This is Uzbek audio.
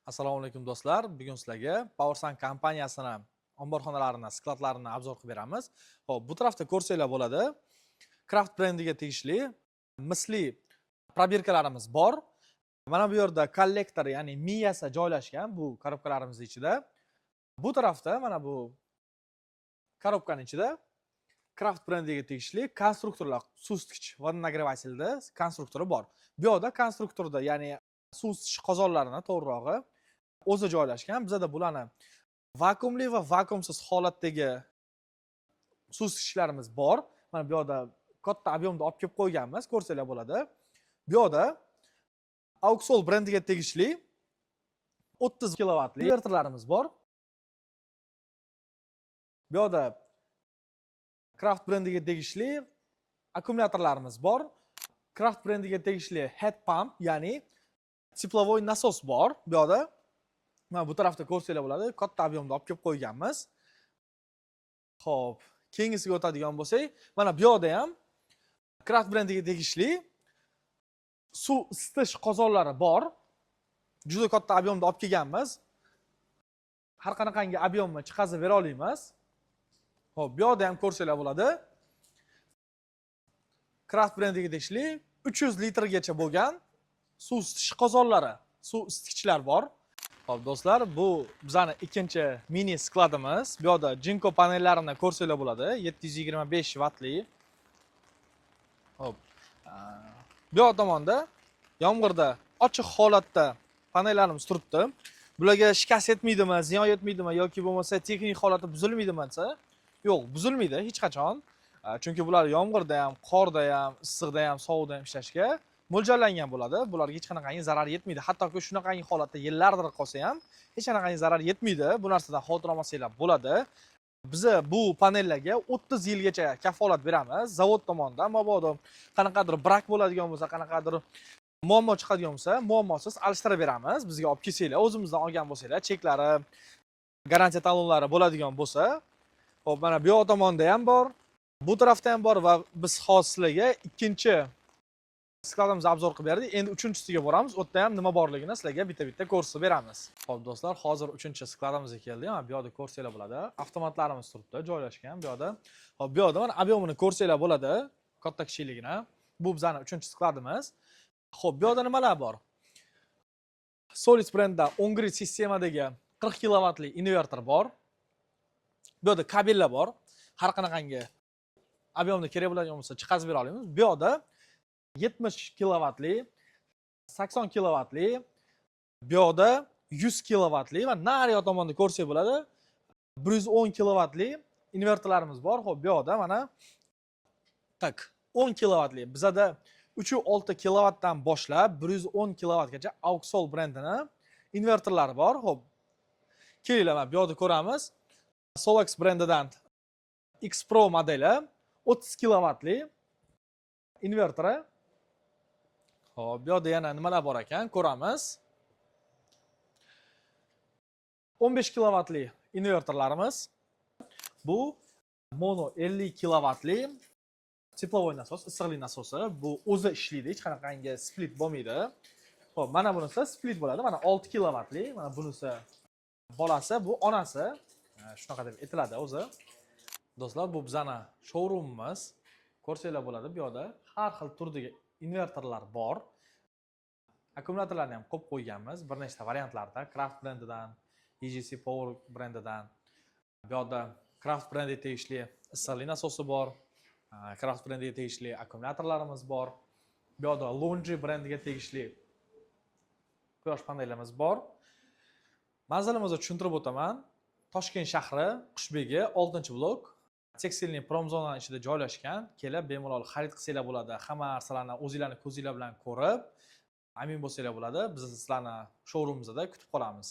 Assalomu alaykum do'stlar. Bugun sizlarga PowerSun kompaniyasini omborxonalarini, skladlarini obzor qilib beramiz. Xo'p, bu tarafda ko'rsanglar bo'ladi. Craft brendiga tegishli misli probirkalarimiz bor. Mana bu yerda kollektor, ya'ni miyasi joylashgan bu korobkalarimiz ichida. Bu tarafda mana bu korobkaning ichida Craft brendiga tegishli konstruktorlar, suv isitgich, vodonagrevatilda konstruktori bor. Bu yerda konstruktorda, ya'ni suv isitish qozonlarini to'g'rirog'i o'zi joylashgan. Bizda bularni vakuumli va vakuumsiz holatdagi suv isitgichlarimiz bor. Mana bu yerda katta ob'yomda olib kelib qo'yganmiz, ko'rsanglar bo'ladi. Bu yerda Auxol brendiga tegishli 30 kilovatli invertorlarimiz bor. Bu yerda Craft brendiga tegishli akkumulyatorlarimiz bor. Craft brendiga tegishli head pump, ya'ni teplovoy nasos bor. Bu yerda mana bu tarafda ko'rsanglar bo'ladi, katta ob'yomda olib kelib qo'yganmiz. Xo'p, keyingisiga o'tadigan bo'lsak, mana bu yerda ham Craft brendiga tegishli suv isitish qozonlari bor. Juda katta ob'yomda olib kelganmiz. Har qanaqangi ob'yomni chiqazib bera olamiz. Xo'p, bu yerda ham ko'rsanglar bo'ladi. Craft brendiga tegishli 300 litrgacha bo'lgan suv isitish qozonlari, suv isitgichlar bor. Xo'p do'stlar, bu bizani ikkinchi mini skladimiz. Bu yerda Jinko panellarini ko'rsanglar bo'ladi, 725 vatli. Xo'p. Bu yer tomonda yomg'irda ochiq holatda panellarimiz turibdi. Bularga shikast yetmaydimi, ziyon yetmaydimi yoki bo'lmasa texnik holati buzilmaydimi desa, yo'q, buzilmaydi hech qachon. Chunki bular yomg'irda ham, qorda ham, issiqda ham, sovuqda ham ishlashga mo'ljallangan bo'ladi. Bularga hech qanaqangi zarar yetmaydi. Hattoki shunaqangi holatda yillardir qolsa ham hech qanaqangi zarar yetmaydi. Bu narsadan xavotir olmasanglar bo'ladi. Biz bu panellarga 30 yilgacha kafolat beramiz. Zavod tomonidan mabodo qanaqadir brak bo'ladigan bo'lsa, qanaqadir muammo chiqadigan bo'lsa, muammosiz alishtirib beramiz. Bizga olib kelsanglar, o'zimizdan olgan bo'lsanglar, cheklari, garantiya talonlari bo'ladigan bo'lsa, xo'p, mana bu tomonda ham bor. Bu tarafda ham bor va biz hozir sizlarga ikkinchi skladimizni obzor qilib berdik. Endi uchinchisiga boramiz. U yerda ham nima borligini sizlarga bitta-bitta ko'rsatib beramiz. Xo'p do'stlar, hozir uchinchi skladimizga keldik. Mana bu yerda ko'rsanglar bo'ladi. Avtomatlarimiz turibdi, joylashgan bu yerda. Xo'p, bu yerda mana ob'yomini ko'rsanglar bo'ladi, katta kichikligini. Bu bizning uchinchi skladimiz. Xo'p, bu yerda nimalar bor? Solid brendda 10 grid sistemadagi 40 kilovatli invertor bor. Bu yerda kabellar bor. Har qanaqangi ob'yomda kerak bo'ladigan bo'lsa chiqazib bera olamiz. Bu yerda 70 kilovatli, 80 kilovatli, bu yerda 100 kilovatli va nariyoq tomonda ko'rsak bo'ladi, 110 kilovatli invertorlarimiz bor. Xo'p, bu yerda mana tak 10 kilovatli. Bizda 3.6 kilovatdan boshlab 110 kilovatgacha Auxol brendining invertorlari bor. Xo'p, kelinglar, mana bu yerda ko'ramiz. Solex brendidan X Pro modeli 30 kilovatli invertori. Xo'p, bu yerda yana nimalar bor ekan, ko'ramiz. 15 kilovatli invertorlarimiz. Bu mono 50 kilovatli teplovoy nasos, issiqlik nasosi. Bu o'zi ishlaydi, hech qanaqangi split bo'lmaydi. Xo'p, mana bunisi split bo'ladi. Mana 6 kilovatli, mana bunisi bolasi, bu onasi. Shunaqa deb aytiladi o'zi. Do'stlar, bu bizning showroomimiz. Ko'rsanglar bo'ladi, bu yerda har xil turdagi invertorlar bor. Akkumulyatorlarni ham qo'yib qo'yganmiz, bir nechta variantlarda, Craft brendidan, EGC Power brendidan. Bu yerda Craft brendiga tegishli issiqlik nasosi bor. Craft brendiga tegishli akkumulyatorlarimiz bor. Bu yerda Longi brendiga tegishli quyosh panellarimiz bor. Manzilimizni tushuntirib o'taman. Toshkent shahri, Qushbegi, 6-blok. Tekstilniy promzona ichida joylashgan. Kelib bemalol xarid qilsanglar bo'ladi. Hamma narsalarni o'zingizlarning ko'zinglar bilan ko'rib, amin bo'lsanglar bo'ladi. Biz sizlarni showroomimizda kutib qolamiz.